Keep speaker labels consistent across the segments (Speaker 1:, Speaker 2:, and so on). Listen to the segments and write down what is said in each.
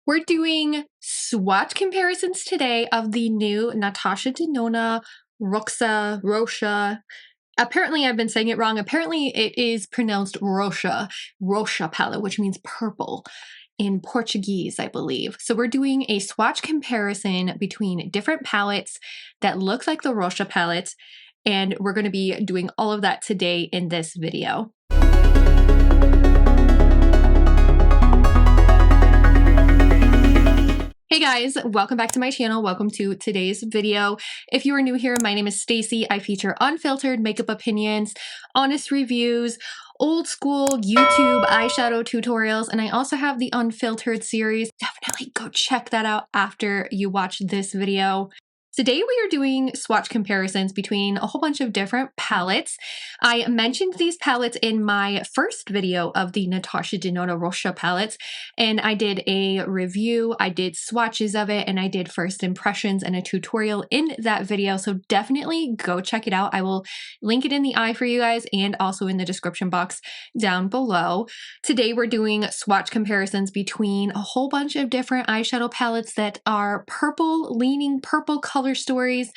Speaker 1: We're doing swatch comparisons today of the new Natasha Denona Roxa. Apparently, I've been saying it wrong. Apparently, it is pronounced Roxa palette, which means purple in Portuguese, I believe. So we're doing a swatch comparison between different palettes that look like the Roxa palette, and we're going to be doing all of that today in this video. Hey guys, welcome back to my channel. Welcome to today's video. If you are new here, my name is Stacy. I feature unfiltered makeup opinions, honest reviews, old school YouTube eyeshadow tutorials, and I also have the unfiltered series. Definitely go check that out after you watch this video. Today we are doing swatch comparisons between a whole bunch of different palettes. I mentioned these palettes in my first video of the Natasha Denona Roxa palettes, and I did a review, I did swatches of it, and I did first impressions and a tutorial in that video, so definitely go check it out. I will link it in the eye for you guys and also in the description box down below. Today we're doing swatch comparisons between a whole bunch of different eyeshadow palettes that are purple, leaning purple color stories,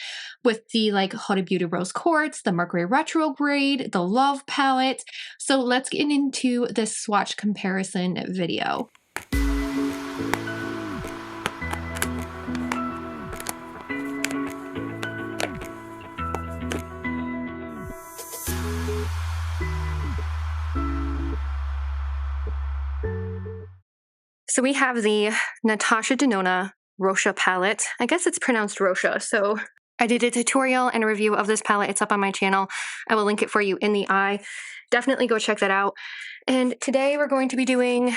Speaker 1: with the like Huda Beauty Rose Quartz, the Mercury Retrograde, the Love palette. So let's get into this swatch comparison video. So we have the Natasha Denona Roxa palette. I guess it's pronounced Roxa. So I did a tutorial and a review of this palette. It's up on my channel. I will link it for you in the eye. Definitely go check that out. And today we're going to be doing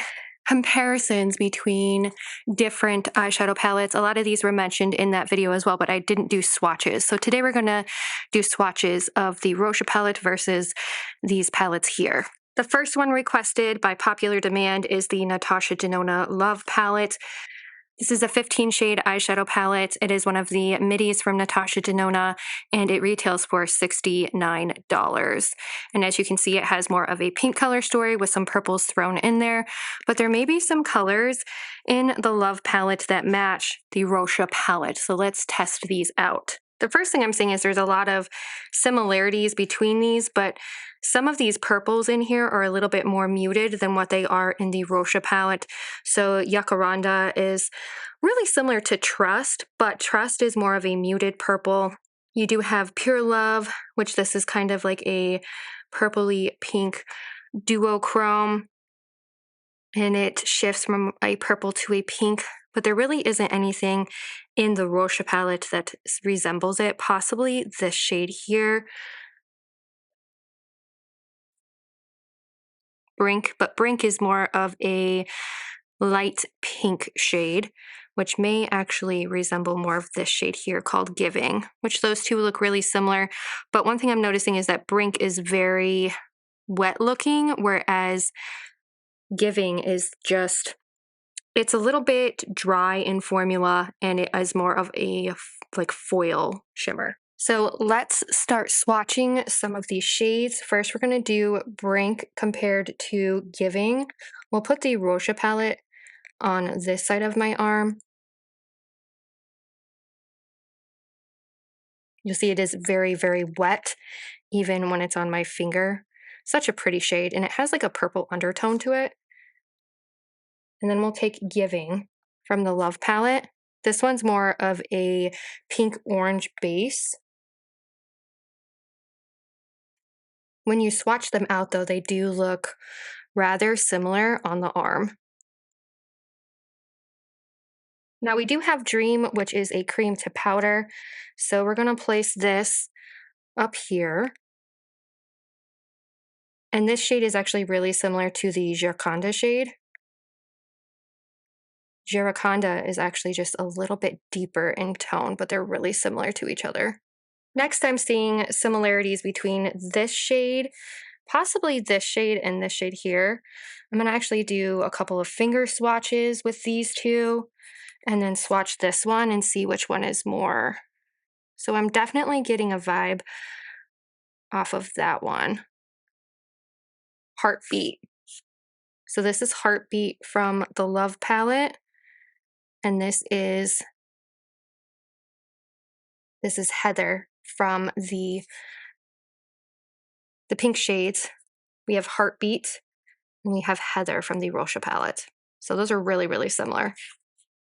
Speaker 1: comparisons between different eyeshadow palettes. A lot of these were mentioned in that video as well, but I didn't do swatches. So today we're going to do swatches of the Roxa palette versus these palettes here. The first one requested by popular demand is the Natasha Denona Love palette. This is a 15 shade eyeshadow palette. It is one of the middies from Natasha Denona, and it retails for $69. And as you can see, it has more of a pink color story with some purples thrown in there, but there may be some colors in the Love palette that match the Roxa palette. So let's test these out. The first thing I'm seeing is there's a lot of similarities between these, but some of these purples in here are a little bit more muted than what they are in the Roxa palette. So Jacaranda is really similar to Trust, but Trust is more of a muted purple. You do have Pure Love, which this is kind of like a purpley pink duochrome, and it shifts from a purple to a pink, but there really isn't anything in the Roxa palette that resembles it. Possibly this shade here, Brink, but Brink is more of a light pink shade, which may actually resemble more of this shade here called Giving, which those two look really similar. But one thing I'm noticing is that Brink is very wet looking, whereas Giving is just, it's a little bit dry in formula, and it is more of a like foil shimmer. So let's start swatching some of these shades. First, we're going to do Brink compared to Giving. We'll put the Roxa palette on this side of my arm. You'll see it is very, very wet, even when it's on my finger. Such a pretty shade, and it has like a purple undertone to it. And then we'll take Giving from the Love palette. This one's more of a pink-orange base. When you swatch them out, though, they do look rather similar on the arm. Now we do have Dream, which is a cream to powder. So we're going to place this up here. And this shade is actually really similar to the Jacaranda shade. Jacaranda is actually just a little bit deeper in tone, but they're really similar to each other. Next, I'm seeing similarities between this shade, possibly this shade and this shade here. I'm going to actually do a couple of finger swatches with these two, and then swatch this one and see which one is more. So I'm definitely getting a vibe off of that one. Heartbeat. So this is Heartbeat from the Love palette. and this is Heather from the pink shades. We have Heartbeat, and we have Heather from the Roxa palette. So those are really, really similar.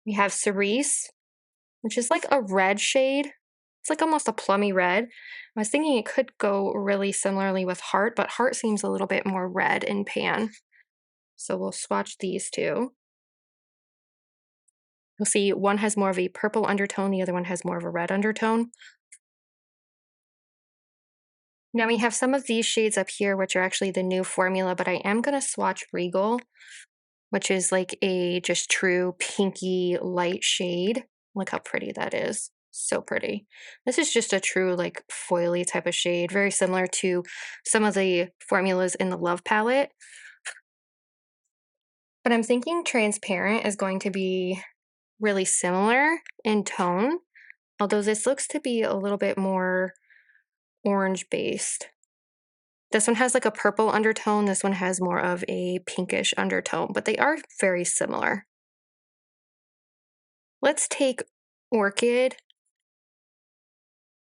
Speaker 1: We have Cerise, which is like a red shade. It's like almost a plummy red. I was thinking it could go really similarly with Heart, but Heart seems a little bit more red in pan. So we'll swatch these two. You'll see one has more of a purple undertone, the other one has more of a red undertone. Now we have some of these shades up here, which are actually the new formula, but I am going to swatch Regal, which is like a just true pinky light shade. Look how pretty that is. So pretty. This is just a true like foily type of shade, very similar to some of the formulas in the Love palette. But I'm thinking Transparent is going to be really similar in tone, although this looks to be a little bit more orange based. This one has like a purple undertone. This one has more of a pinkish undertone, but they are very similar. Let's take Orchid,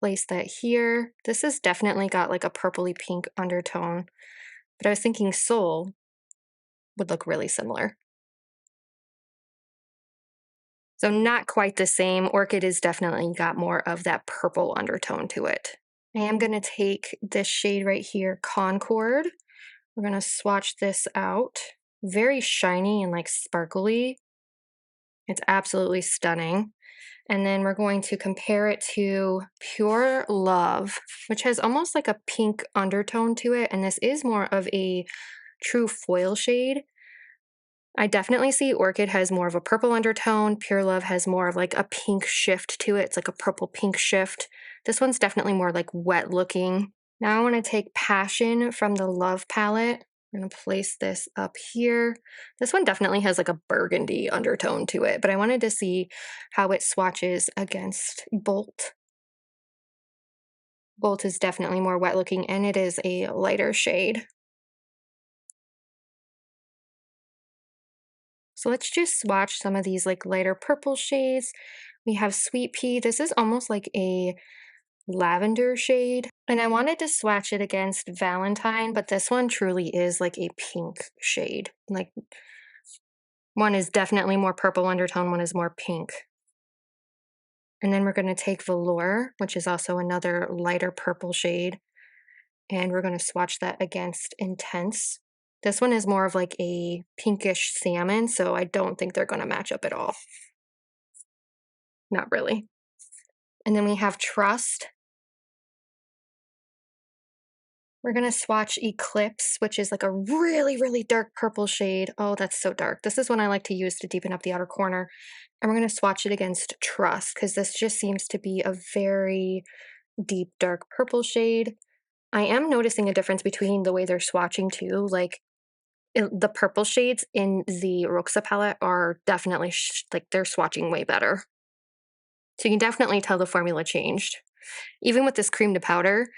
Speaker 1: place that here. This has definitely got like a purpley pink undertone, but I was thinking Soul would look really similar. So not quite the same. Orchid has definitely got more of that purple undertone to it. I am going to take this shade right here, Concord. We're going to swatch this out. Very shiny and like sparkly. It's absolutely stunning. And then we're going to compare it to Pure Love, which has almost like a pink undertone to it. And this is more of a true foil shade. I definitely see Orchid has more of a purple undertone. Pure Love has more of like a pink shift to it. It's like a purple pink shift. This one's definitely more like wet looking. Now I want to take Passion from the Love palette. I'm going to place this up here. This one definitely has like a burgundy undertone to it, but I wanted to see how it swatches against Bolt. Bolt is definitely more wet looking, and it is a lighter shade. So let's just swatch some of these like lighter purple shades. We have Sweet Pea. This is almost like a lavender shade. And I wanted to swatch it against Valentine, but this one truly is like a pink shade. Like one is definitely more purple undertone, one is more pink. And then we're going to take Velour, which is also another lighter purple shade, and we're going to swatch that against Intense. This one is more of like a pinkish salmon, so I don't think they're going to match up at all. Not really. And then we have Trust. We're going to swatch Eclipse, which is like a really, really dark purple shade. Oh, that's so dark. This is one I like to use to deepen up the outer corner. And we're going to swatch it against Trust, because this just seems to be a very deep, dark purple shade. I am noticing a difference between the way they're swatching too. Like the purple shades in the Roxa palette are definitely like they're swatching way better. So you can definitely tell the formula changed. Even with this cream to powder,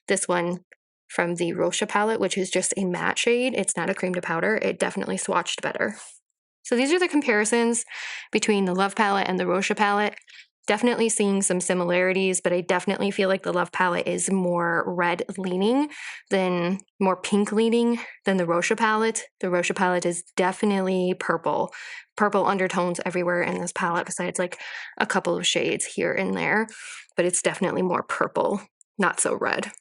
Speaker 1: this one from the Roxa palette, which is just a matte shade, it's not a cream to powder, it definitely swatched better. So these are the comparisons between the Love palette and the Roxa palette. Definitely seeing some similarities, but I definitely feel like the Love palette is more red leaning than more pink leaning than the Roxa palette. The Roxa palette is definitely purple. Purple undertones everywhere in this palette besides like a couple of shades here and there, but it's definitely more purple, not so red.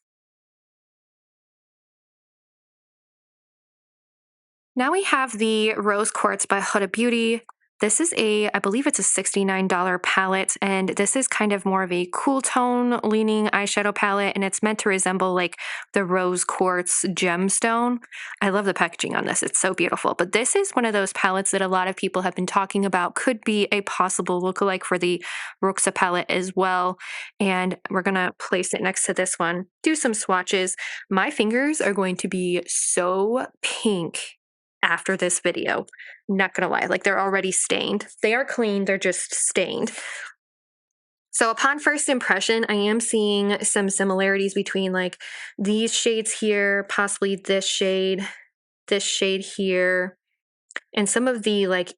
Speaker 1: Now we have the Rose Quartz by Huda Beauty. This is I believe it's a $69 palette, and this is kind of more of a cool tone leaning eyeshadow palette, and it's meant to resemble like the Rose Quartz gemstone. I love the packaging on this. It's so beautiful. But this is one of those palettes that a lot of people have been talking about could be a possible lookalike for the Roxa palette as well. And we're going to place it next to this one, do some swatches. My fingers are going to be so pink after this video. Not gonna lie, like they're already stained. They are clean, they're just stained. So upon first impression, I am seeing some similarities between like these shades here, possibly this shade here, and some of the like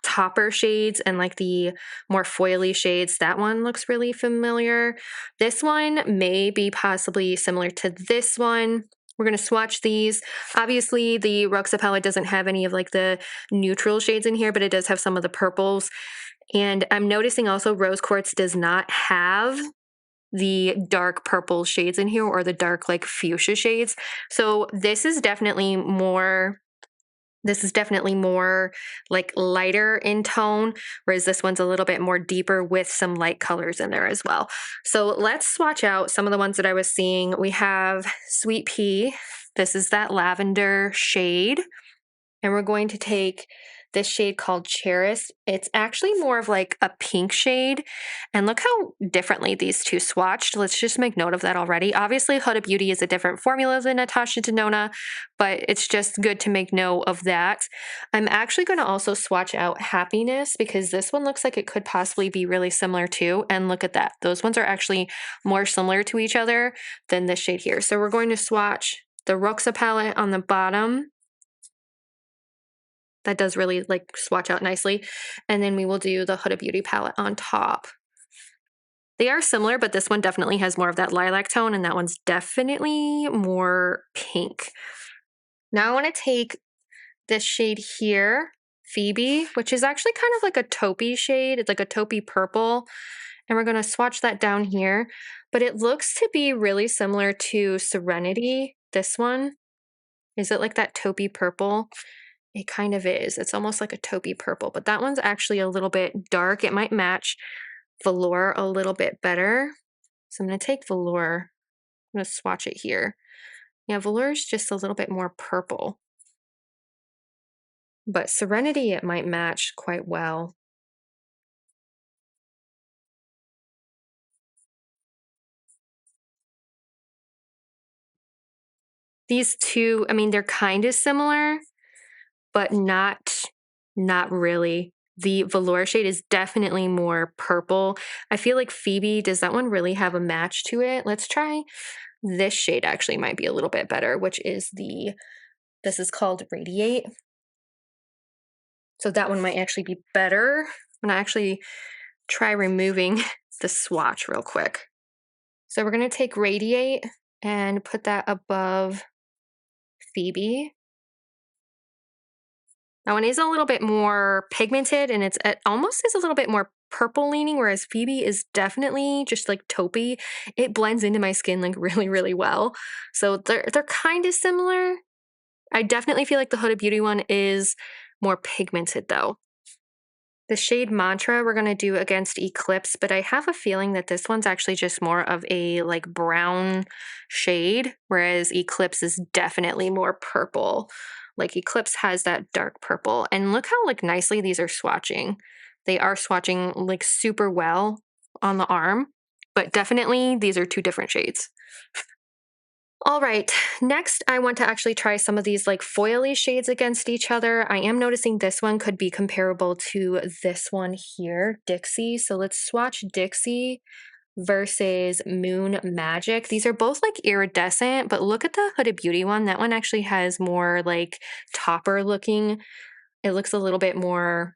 Speaker 1: topper shades and like the more foily shades. That one looks really familiar. This one may be possibly similar to this one. We're going to swatch these. Obviously, the Roxa palette doesn't have any of like the neutral shades in here, but it does have some of the purples. And I'm noticing also Rose Quartz does not have the dark purple shades in here or the dark like fuchsia shades. So this is definitely more like lighter in tone, whereas this one's a little bit more deeper with some light colors in there as well. So let's swatch out some of the ones that I was seeing. We have Sweet Pea. This is that lavender shade. And we're going to take this shade called Cherish. It's actually more of like a pink shade. And look how differently these two swatched. Let's just make note of that already. Obviously, Huda Beauty is a different formula than Natasha Denona, but it's just good to make note of that. I'm actually going to also swatch out Happiness because this one looks like it could possibly be really similar too. And look at that. Those ones are actually more similar to each other than this shade here. So we're going to swatch the Roxa palette on the bottom. That does really like swatch out nicely. And then we will do the Huda Beauty palette on top. They are similar, but this one definitely has more of that lilac tone and that one's definitely more pink. Now I want to take this shade here, Phoebe, which is actually kind of like a taupey shade. It's like a taupey purple. And we're going to swatch that down here. But it looks to be really similar to Serenity, this one. Is it like that taupey purple? It kind of is. It's almost like a taupey purple, but that one's actually a little bit dark. It might match Velour a little bit better. So I'm going to take Velour. I'm going to swatch it here. Yeah, Velour is just a little bit more purple. But Serenity, it might match quite well. These two, I mean, they're kind of similar, but not really. The Velour shade is definitely more purple. I feel like Phoebe, does that one really have a match to it? Let's try this shade actually might be a little bit better, which is this is called Radiate. So that one might actually be better. I'm gonna actually try removing the swatch real quick. So we're gonna take Radiate and put that above Phoebe. That one is a little bit more pigmented and it almost is a little bit more purple leaning, whereas Phoebe is definitely just like taupey. It blends into my skin like really, really well. So they're kind of similar. I definitely feel like the Huda Beauty one is more pigmented though. The shade Mantra we're going to do against Eclipse, but I have a feeling that this one's actually just more of a like brown shade, whereas Eclipse is definitely more purple. Like Eclipse has that dark purple. And look how like nicely these are swatching. They are swatching like super well on the arm, but definitely these are two different shades. All right, next I want to actually try some of these like foily shades against each other. I am noticing this one could be comparable to this one here, Dixie. So let's swatch Dixie versus Moon Magic. These are both like iridescent, but look at the Huda Beauty one. That one actually has more like topper looking. It looks a little bit more,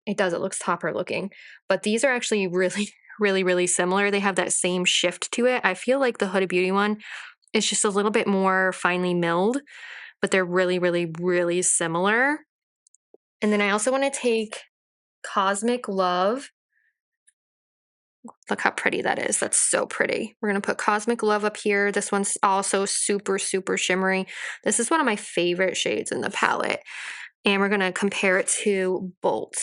Speaker 1: it looks topper looking. But these are actually really, really, really similar. They have that same shift to it. I feel like the Huda Beauty one, it's just a little bit more finely milled, but they're really, really, really similar. And then I also want to take Cosmic Love. Look how pretty that is. That's so pretty. We're going to put Cosmic Love up here. This one's also super, super shimmery. This is one of my favorite shades in the palette. And we're going to compare it to Bolt.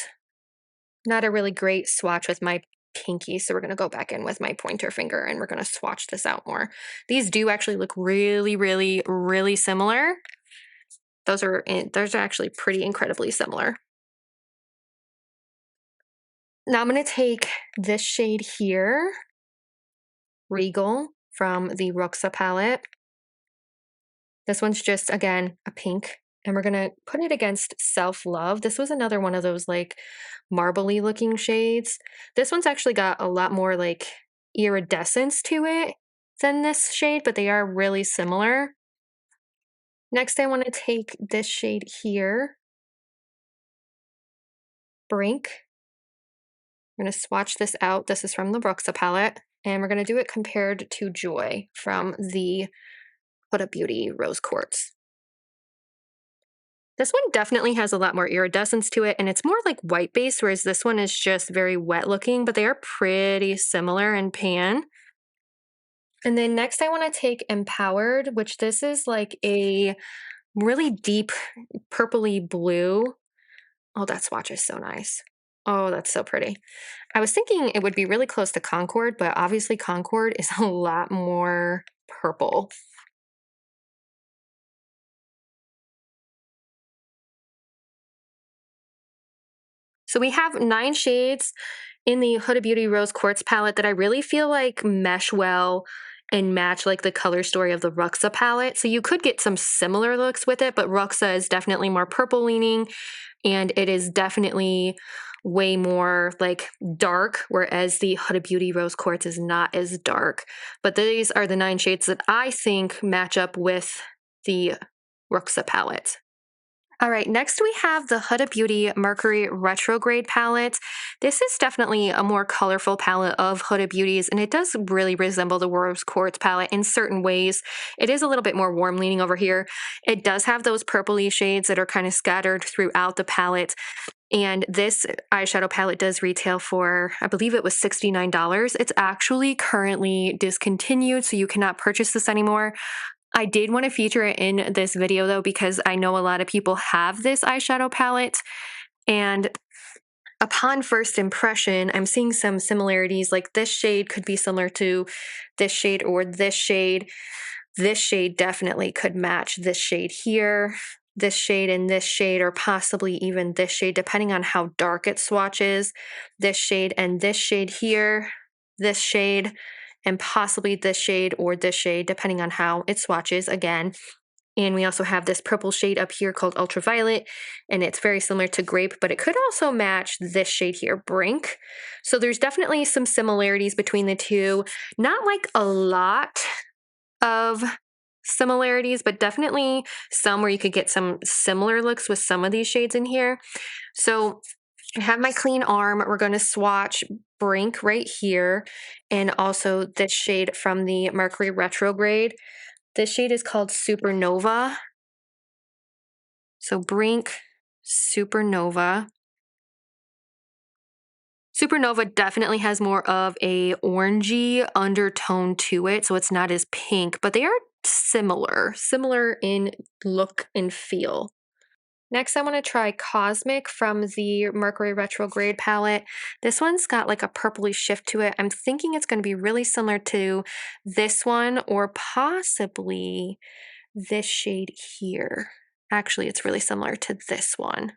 Speaker 1: Not a really great swatch with my pinky, so we're going to go back in with my pointer finger and we're going to swatch this out more. These do actually look really, really, really similar. Those are actually pretty incredibly similar. Now I'm going to take this shade here, Regal, from the Roxa palette. This one's just, again, a pink. And we're going to put it against Self Love. This was another one of those like marbly looking shades. This one's actually got a lot more like iridescence to it than this shade, but they are really similar. Next, I want to take this shade here, Brink. I'm going to swatch this out. This is from the Roxa palette, and we're going to do it compared to Joy from the Huda Beauty Rose Quartz. This one definitely has a lot more iridescence to it, and it's more like white base, whereas this one is just very wet looking, but they are pretty similar in pan. And then next I want to take Empowered, which this is like a really deep purpley blue. Oh, that swatch is so nice. Oh, that's so pretty. I was thinking it would be really close to Concord, but obviously Concord is a lot more purple. So we have 9 shades in the Huda Beauty Rose Quartz palette that I really feel like mesh well and match like the color story of the Roxa palette. So you could get some similar looks with it, but Roxa is definitely more purple leaning, and it is definitely way more like dark, whereas the Huda Beauty Rose Quartz is not as dark. But these are the 9 shades that I think match up with the Roxa palette. All right, next we have the Huda Beauty Mercury Retrograde palette. This is definitely a more colorful palette of Huda Beauty's, and it does really resemble the Rose Quartz palette in certain ways. It is a little bit more warm leaning over here. It does have those purpley shades that are kind of scattered throughout the palette. And this eyeshadow palette does retail for, I believe it was $69. It's actually currently discontinued, so you cannot purchase this anymore. I did want to feature it in this video though, because I know a lot of people have this eyeshadow palette, and upon first impression, I'm seeing some similarities. Like this shade could be similar to this shade or this shade. This shade definitely could match this shade here, this shade and this shade, or possibly even this shade, depending on how dark it swatches. This shade and this shade here, this shade, and possibly this shade or this shade, depending on how it swatches again. And we also have this purple shade up here called Ultraviolet, and it's very similar to Grape, but it could also match this shade here, Brink. So there's definitely some similarities between the two. Not like a lot of similarities, but definitely some where you could get some similar looks with some of these shades in here. So I have my clean arm. We're going to swatch Brink right here, and also this shade from the Mercury Retrograde. This shade is called Supernova. So Brink, Supernova. Supernova definitely has more of a orangey undertone to it, so it's not as pink, but they are similar in look and feel. Next, I want to try Cosmic from the Mercury Retrograde palette. This one's got like a purpley shift to it. I'm thinking it's going to be really similar to this one, or possibly this shade here. Actually, it's really similar to this one.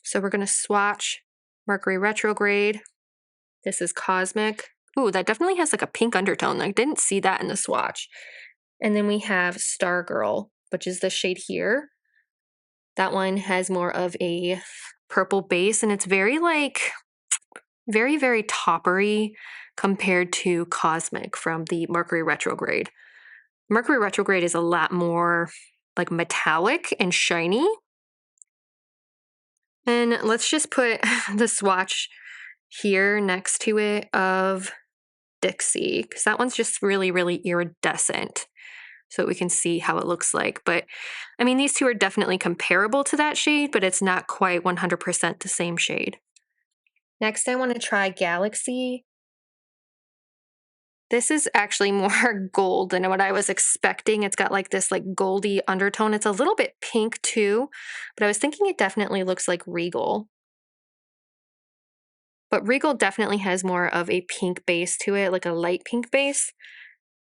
Speaker 1: So we're going to swatch Mercury Retrograde. This is Cosmic. Ooh, that definitely has like a pink undertone. I didn't see that in the swatch. And then we have Stargirl, which is the shade here. That one has more of a purple base, and it's very like, very, very toppery compared to Cosmic from the Mercury Retrograde. Mercury Retrograde is a lot more like metallic and shiny. And let's just put the swatch here next to it of Dixie, because that one's just really, really iridescent. So we can see how it looks like. But I mean, these two are definitely comparable to that shade, but it's not quite 100% the same shade. Next, I want to try Galaxy. This is actually more gold than what I was expecting. It's got like this like goldy undertone. It's a little bit pink too, but I was thinking it definitely looks like Regal. But Regal definitely has more of a pink base to it, like a light pink base.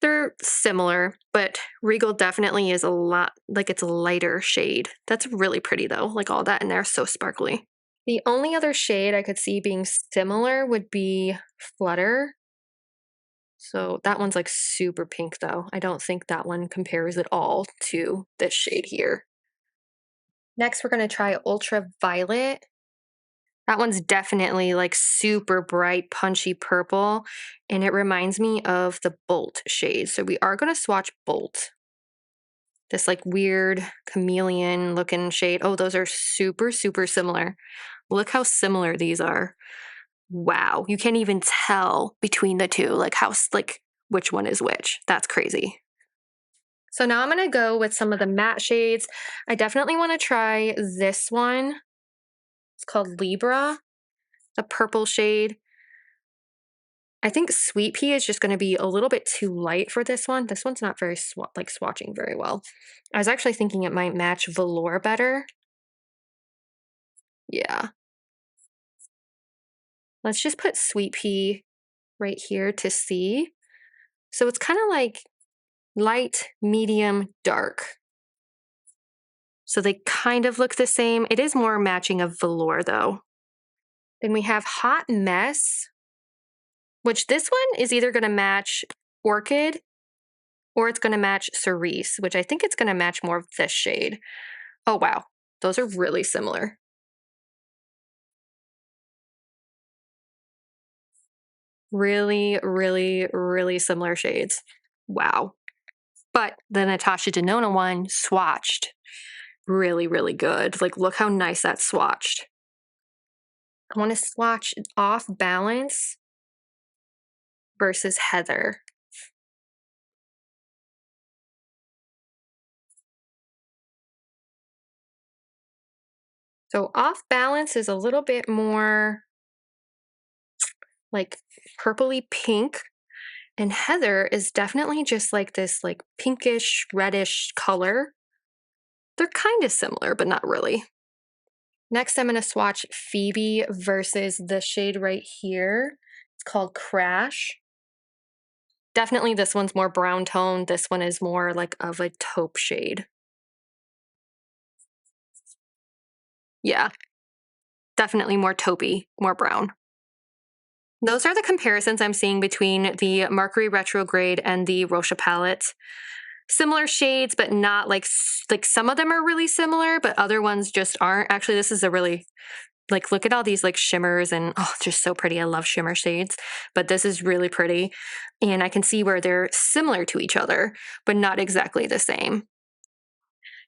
Speaker 1: They're similar, but Regal definitely is a lot, like it's a lighter shade. That's really pretty though, like all that in there is so sparkly. The only other shade I could see being similar would be Flutter. So that one's like super pink though. I don't think that one compares at all to this shade here. Next, we're going to try Ultraviolet. That one's definitely like super bright, punchy purple, and it reminds me of the Bolt shade. So we are going to swatch Bolt. This like weird chameleon looking shade. Oh, those are super, super similar. Look how similar these are. Wow. You can't even tell between the two, like which one is which. That's crazy. So now I'm going to go with some of the matte shades. I definitely want to try this one. It's called Libra, the purple shade. I think Sweet Pea is just going to be a little bit too light for this one. This one's not very swatching very well. I was actually thinking it might match Velour better. Yeah. Let's just put Sweet Pea right here to see. So it's kind of like light, medium, dark. So they kind of look the same. It is more matching of Velour though. Then we have Hot Mess, which this one is either going to match Orchid or it's going to match Cerise, which I think it's going to match more of this shade. Oh, wow. Those are really similar. Really, really, really similar shades. Wow. But the Natasha Denona one swatched really, really good. Like, look how nice that swatched. I want to swatch Off Balance versus Heather. So Off Balance is a little bit more like purpley pink, and Heather is definitely just like this like pinkish reddish color. They're kind of similar, but not really. Next, I'm going to swatch Phoebe versus the shade right here. It's called Crash. Definitely this one's more brown tone. This one is more like of a taupe shade. Yeah, definitely more taupey, more brown. Those are the comparisons I'm seeing between the Mercury Retrograde and the Roxa Palette. Similar shades, but not like some of them are really similar, but other ones just aren't. Actually, this is a really, like, look at all these like shimmers and oh, just so pretty. I love shimmer shades, but this is really pretty. And I can see where they're similar to each other, but not exactly the same.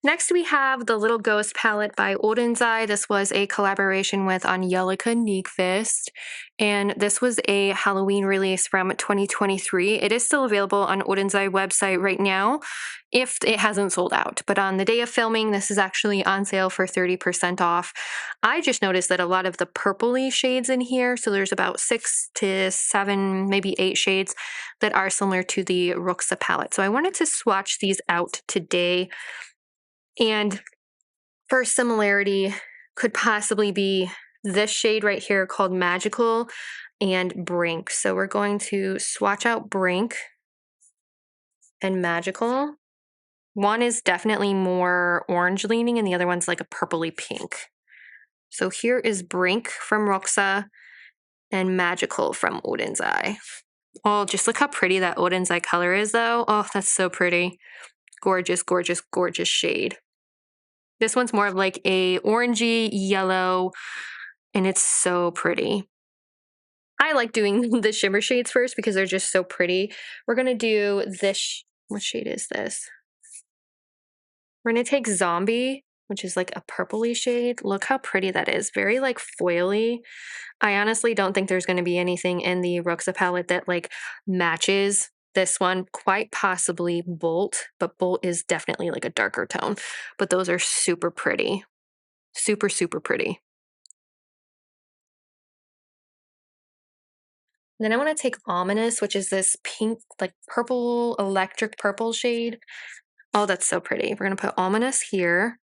Speaker 1: Next, we have the Little Ghost palette by Odens. This was a collaboration with Angelica Nyqvist, and this was a Halloween release from 2023. It is still available on Odens website right now if it hasn't sold out, but on the day of filming, this is actually on sale for 30% off. I just noticed that a lot of the purpley shades in here, so there's about 6 to 7, maybe 8 shades that are similar to the Roxa palette. So I wanted to swatch these out today. And first similarity could possibly be this shade right here called Magical and Brink. So we're going to swatch out Brink and Magical. One is definitely more orange leaning and the other one's like a purpley pink. So here is Brink from Roxa and Magical from Odens Eye. Oh, just look how pretty that Odens Eye color is though. Oh, that's so pretty. Gorgeous, gorgeous, gorgeous shade. This one's more of like a orangey yellow, and it's so pretty. I like doing the shimmer shades first because they're just so pretty. We're going to do this. What shade is this? We're going to take Zombie, which is like a purpley shade. Look how pretty that is. Very like foily. I honestly don't think there's going to be anything in the Roxa palette that like matches this one. Quite possibly Bolt, but Bolt is definitely like a darker tone. But those are super pretty. Super, super pretty. Then I want to take Ominous, which is this pink, like purple, electric purple shade. Oh, that's so pretty. We're going to put Ominous here.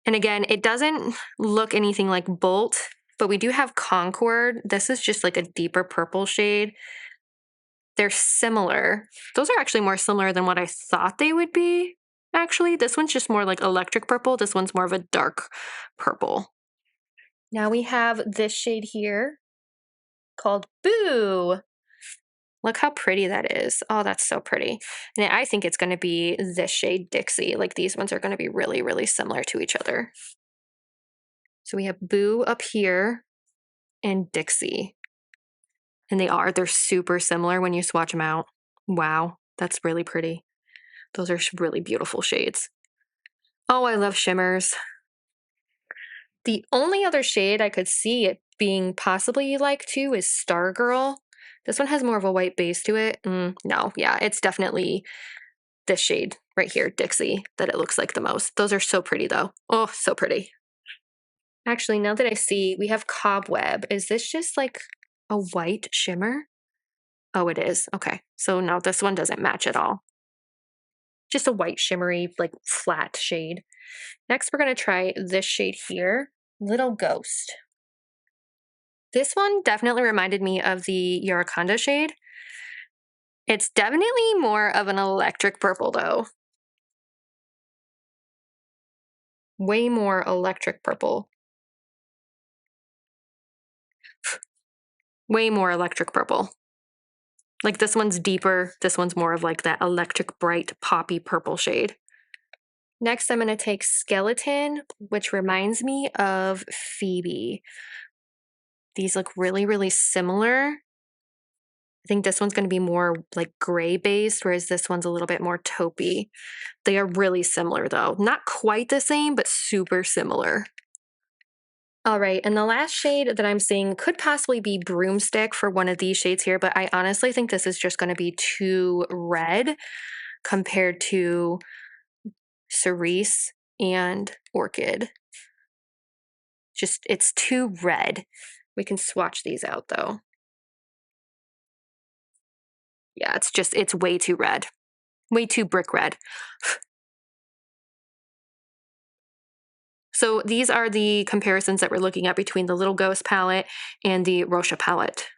Speaker 1: And again, it doesn't look anything like Bolt, but we do have Concord. This is just like a deeper purple shade. They're similar. Those are actually more similar than what I thought they would be, actually. This one's just more like electric purple. This one's more of a dark purple. Now we have this shade here called Boo. Look how pretty that is. Oh, that's so pretty. And I think it's going to be this shade Dixie. Like these ones are going to be really, really similar to each other. So we have Boo up here and Dixie. And they're super similar when you swatch them out. Wow, that's really pretty. Those are really beautiful shades. Oh, I love shimmers. The only other shade I could see it being possibly like too is Stargirl. This one has more of a white base to it. No, yeah, it's definitely this shade right here, Dixie, that it looks like the most. Those are so pretty though. Oh, so pretty. Actually, now that I see, we have Cobweb. Is this just like a white shimmer? Oh, it is. Okay. So no, this one doesn't match at all. Just a white shimmery, like flat shade. Next, we're going to try this shade here, Little Ghost. This one definitely reminded me of the Yurakonda shade. It's definitely more of an electric purple though. Way more electric purple. Way more electric purple. Like this one's deeper. This one's more of like that electric bright poppy purple shade. Next, I'm going to take Skeleton, which reminds me of Phoebe. These look really, really similar. I think this one's going to be more like gray based, whereas this one's a little bit more taupey. They are really similar though. Not quite the same, but super similar. All right, and the last shade that I'm seeing could possibly be Broomstick for one of these shades here, but I honestly think this is just going to be too red compared to Cerise and Orchid. Just, it's too red. We can swatch these out though. Yeah, it's way too red. Way too brick red. So these are the comparisons that we're looking at between the Little Ghost palette and the Roxa palette.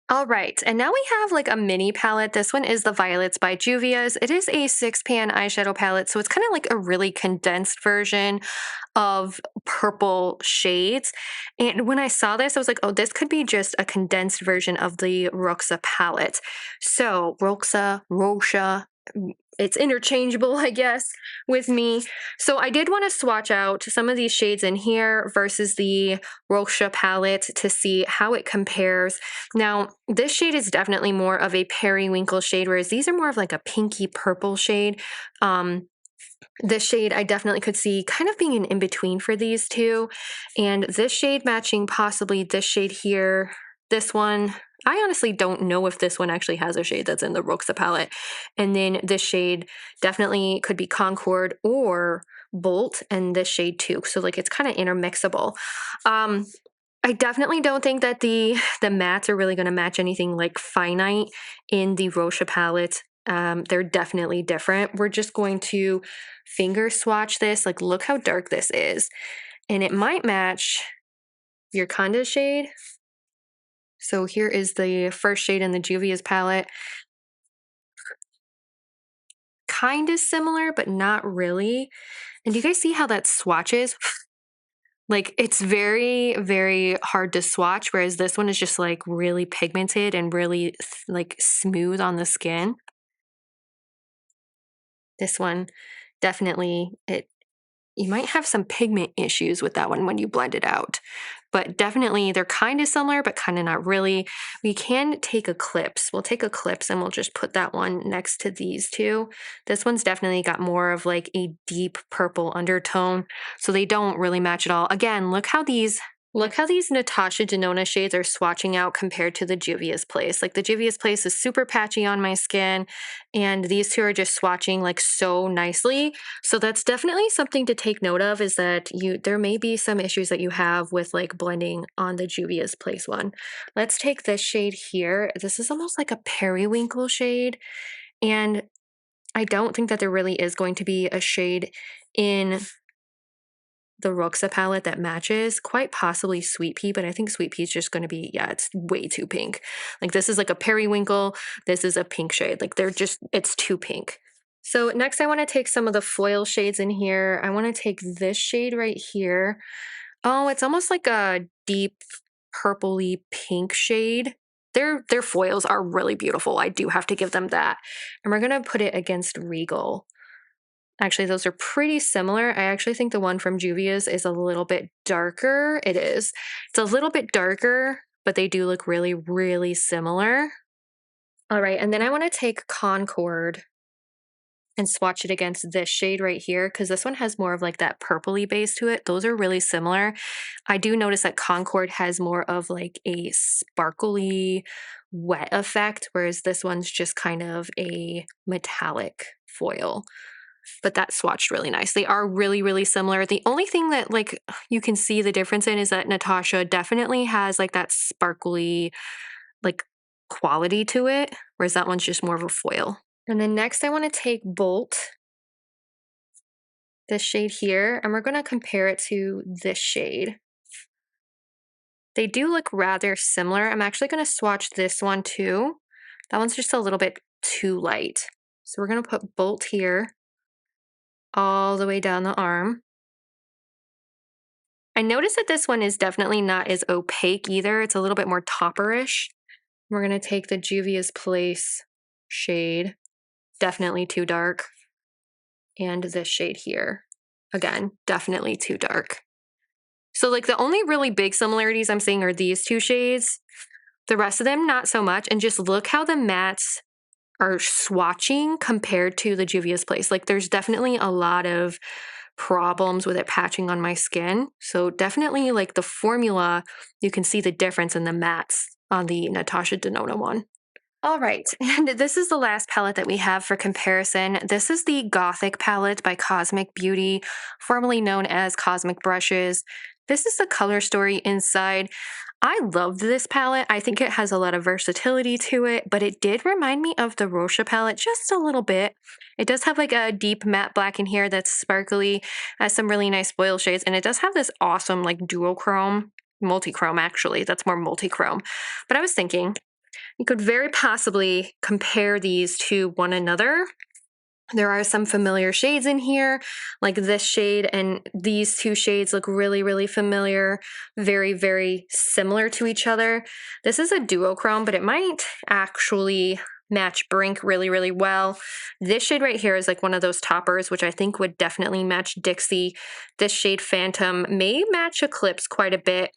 Speaker 1: All right, and now we have like a mini palette. This one is the Violets by Juvia's. It is a 6-pan eyeshadow palette, so it's kind of like a really condensed version of purple shades. And when I saw this, I was like, oh, this could be just a condensed version of the Roxa palette. So Roxa, it's interchangeable, I guess, with me. So I did want to swatch out some of these shades in here versus the Roxa palette to see how it compares. Now, this shade is definitely more of a periwinkle shade, whereas these are more of like a pinky purple shade. This shade I definitely could see kind of being an in-between for these two. And this shade matching possibly this shade here, this one. I honestly don't know if this one actually has a shade that's in the Roxa palette. And then this shade definitely could be Concord or Bolt, and this shade too. So like it's kind of intermixable. I definitely don't think that the mattes are really going to match anything like Finite in the Roxa palette. They're definitely different. We're just going to finger swatch this. Like, look how dark this is. And it might match your Conda shade. So here is the first shade in the Juvia's palette. Kind of similar, but not really. And do you guys see how that swatches? Like, it's very, very hard to swatch, whereas this one is just like really pigmented and really like smooth on the skin. This one definitely, you might have some pigment issues with that one when you blend it out. But definitely they're kind of similar, but kind of not really. We can take Eclipse. We'll take Eclipse and we'll just put that one next to these two. This one's definitely got more of like a deep purple undertone, so they don't really match at all. Again, look how these Natasha Denona shades are swatching out compared to the Juvia's Place. Like the Juvia's Place is super patchy on my skin, and these two are just swatching like so nicely. So that's definitely something to take note of, is that there may be some issues that you have with like blending on the Juvia's Place one. Let's take this shade here. This is almost like a periwinkle shade, and I don't think that there really is going to be a shade in the Roxa palette that matches. Quite possibly Sweet Pea, but I think Sweet Pea is just going to be, yeah, it's way too pink. Like this is like a periwinkle, this is a pink shade. Like it's too pink. So next I want to take some of the foil shades in here. I want to take this shade right here. Oh, it's almost like a deep purpley pink shade. Their foils are really beautiful. I do have to give them that. And we're going to put it against Regal. Actually, those are pretty similar. I actually think the one from Juvia's is a little bit darker. It is. It's a little bit darker, but they do look really, really similar. All right, and then I want to take Concord and swatch it against this shade right here, because this one has more of like that purpley base to it. Those are really similar. I do notice that Concord has more of like a sparkly wet effect, whereas this one's just kind of a metallic foil. But that swatched really nice. They are really, really similar. The only thing that like you can see the difference in is that Natasha definitely has like that sparkly like quality to it, whereas that one's just more of a foil. And then next I want to take Bolt, this shade here, and we're going to compare it to this shade. They do look rather similar. I'm actually going to swatch this one too. That one's just a little bit too light. So we're going to put Bolt here all the way down the arm. I noticed that this one is definitely not as opaque either. It's a little bit more topperish. We're going to take the Juvia's Place shade, definitely too dark, and this shade here. Again, definitely too dark. So like the only really big similarities I'm seeing are these two shades. The rest of them, not so much. And just look how the mattes are swatching compared to the Juvia's Place. Like there's definitely a lot of problems with it patching on my skin. So definitely like the formula, you can see the difference in the mattes on the Natasha Denona one. All right, and this is the last palette that we have for comparison. This is the Gothic palette by Cosmic Beauty, formerly known as Cosmic Brushes. This is the color story inside. I loved this palette. I think it has a lot of versatility to it, but it did remind me of the Roxa palette just a little bit. It does have like a deep matte black in here that's sparkly, has some really nice foil shades, and it does have this awesome like duochrome, multi-chrome actually, that's more multi-chrome. But I was thinking, you could very possibly compare these to one another. There are some familiar shades in here, like this shade and these two shades look really, really familiar, very, very similar to each other. This is a duochrome, but it might actually match Brink really, really well. This shade right here is like one of those toppers, which I think would definitely match Dixie. This shade Phantom may match Eclipse quite a bit.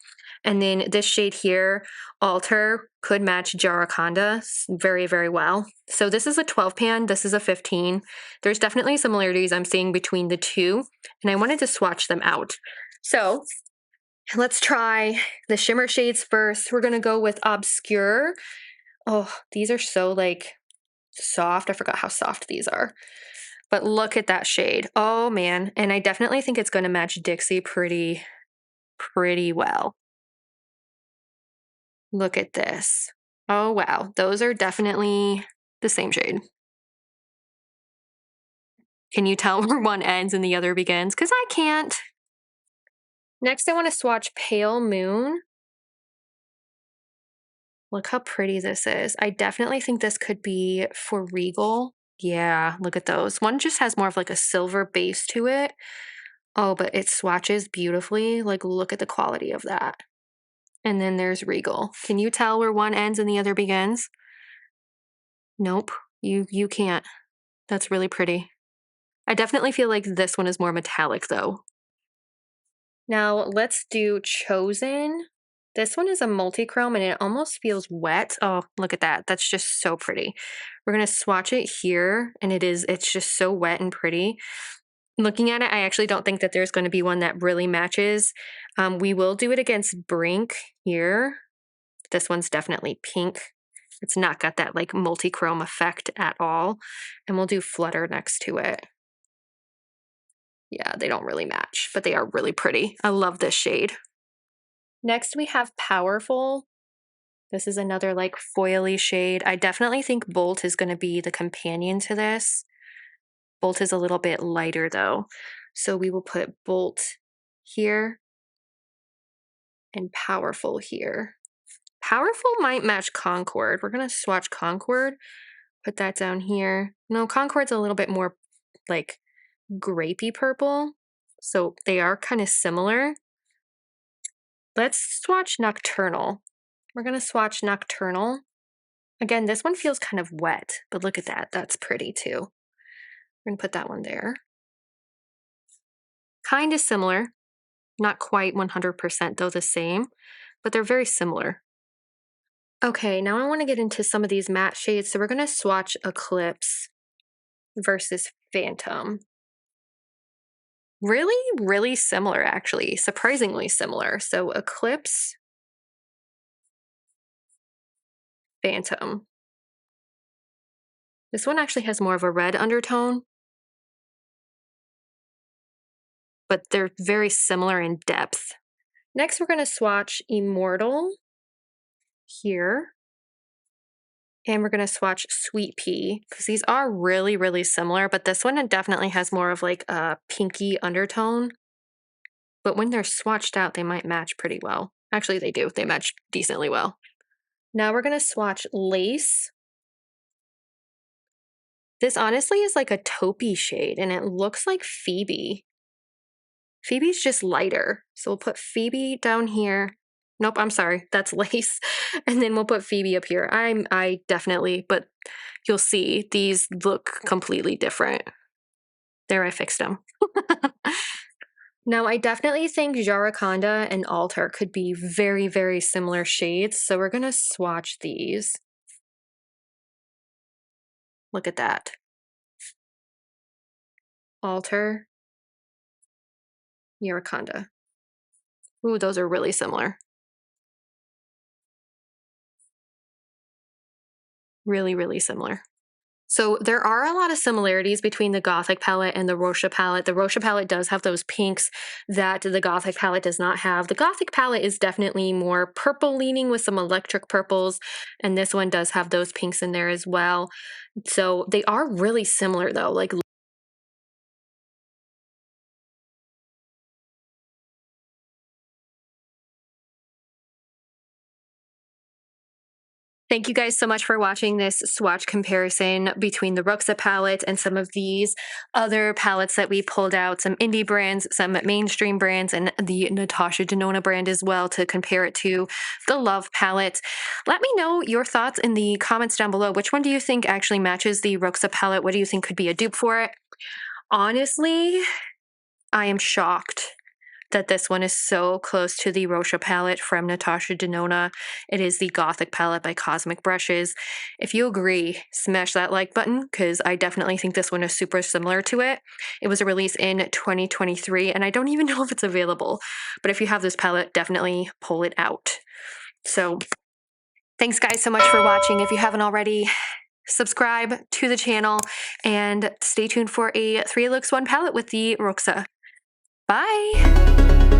Speaker 1: And then this shade here, Alter, could match Jaraconda very, very well. So this is a 12 pan, this is a 15. There's definitely similarities I'm seeing between the two, and I wanted to swatch them out. So let's try the shimmer shades first. We're gonna go with Obscure. Oh, these are so like soft. I forgot how soft these are. But look at that shade. Oh man. And I definitely think it's gonna match Dixie pretty well. Look at this. Oh, wow. Those are definitely the same shade. Can you tell where one ends and the other begins? Because I can't. Next, I want to swatch Pale Moon. Look how pretty this is. I definitely think this could be for Regal. Yeah, look at those. One just has more of like a silver base to it. Oh, but it swatches beautifully. Like, look at the quality of that. And then there's Regal. Can you tell where one ends and the other begins? Nope, you can't. That's really pretty. I definitely feel like this one is more metallic though. Now let's do Chosen. This one is a multi-chrome and it almost feels wet. Oh, look at that. That's just so pretty. We're gonna swatch it here and it's just so wet and pretty. Looking at it, I actually don't think that there's going to be one that really matches. We will do it against Brink here. This one's definitely pink. It's not got that like multi-chrome effect at all. And we'll do Flutter next to it. Yeah, they don't really match, but they are really pretty. I love this shade. Next, we have Powerful. This is another like foily shade. I definitely think Bolt is going to be the companion to this. Bolt is a little bit lighter though. So we will put Bolt here and Powerful here. Powerful might match Concord. We're going to swatch Concord. Put that down here. No, Concord's a little bit more like grapey purple. So they are kind of similar. Let's swatch Nocturnal. We're going to swatch Nocturnal. Again, this one feels kind of wet, but look at that. That's pretty too. We're going to put that one there. Kind of similar. Not quite 100% though the same, but they're very similar. Okay, now I want to get into some of these matte shades. So we're going to swatch Eclipse versus Phantom. Really, really similar, actually. Surprisingly similar. So Eclipse, Phantom. This one actually has more of a red undertone, but they're very similar in depth. Next, we're going to swatch Immortal here. And we're going to swatch Sweet Pea because these are really, really similar, but this one definitely has more of like a pinky undertone. But when they're swatched out, they might match pretty well. Actually, they do. They match decently well. Now we're going to swatch Lace. This honestly is like a taupey shade, and it looks like Phoebe. Phoebe's just lighter. So we'll put Phoebe down here. Nope, I'm sorry. That's Lace. And then we'll put Phoebe up here. I definitely, but you'll see these look completely different. There, I fixed them. Now, I definitely think Jaraconda and Altar could be very, very similar shades. So we're going to swatch these. Look at that. Altar, Jaraconda. Ooh, those are really similar. Really, really similar. So there are a lot of similarities between the Gothic palette and the Roxa palette. The Roxa palette does have those pinks that the Gothic palette does not have. The Gothic palette is definitely more purple leaning with some electric purples, and this one does have those pinks in there as well. So they are really similar though. Like, thank you guys so much for watching this swatch comparison between the Roxa palette and some of these other palettes that we pulled out, some indie brands, some mainstream brands, and the Natasha Denona brand as well to compare it to the Love palette. Let me know your thoughts in the comments down below. Which one do you think actually matches the Roxa palette? What do you think could be a dupe for it? Honestly, I am shocked that this one is so close to the Roxa palette from Natasha Denona. It is the Gothic palette by Cosmic Brushes. If you agree, smash that like button because I definitely think this one is super similar to it. It was a release in 2023 and I don't even know if it's available, but if you have this palette, definitely pull it out. So thanks guys so much for watching. If you haven't already, subscribe to the channel and stay tuned for a 3 looks 1 palette with the Roxa. Bye!